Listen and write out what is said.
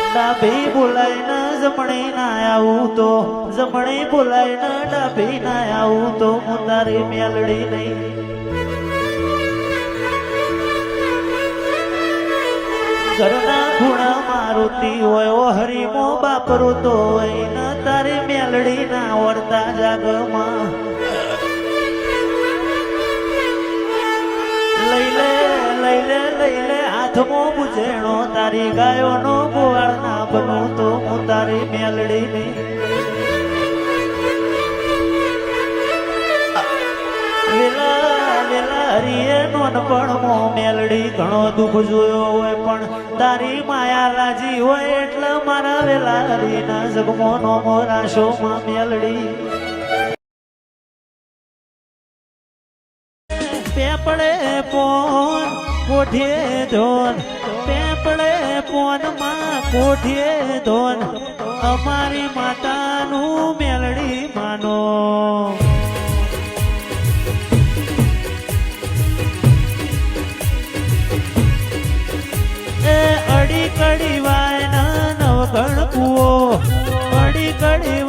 ડાભી બોલાય ને જમણે ના આવું તો જમણે બોલાય ને ડાભી ના આવું તો હું તારી મેલડી નહીં. ઘરના ખૂણા મારુતી હોય ઓ હરીમો બાપરો તો હોય ને તારી મેલડી ના વળતા જાગમાં લઈ લે હાથમાં બુઝેણો તારી ગાયોનો ગોવાળ ના બનો તો હું તારી મેલડી નહીં. વેલા હરીએ નોનપણમાં મેલડી ઘણો દુઃખ જોયો હોય પણ તારી માયા રાજી હોય એટલે મારા વેલા હરીના જગમો નો મોરાશોમાં મેલડી પેપડે પોન કોઠીએ ધોન પેપડે પોન માં કોઠીએ ધોન અમારી માતાનું મેલડી માનો. એ અડી કડી વાય ના નવગણ કુવો અડી કડી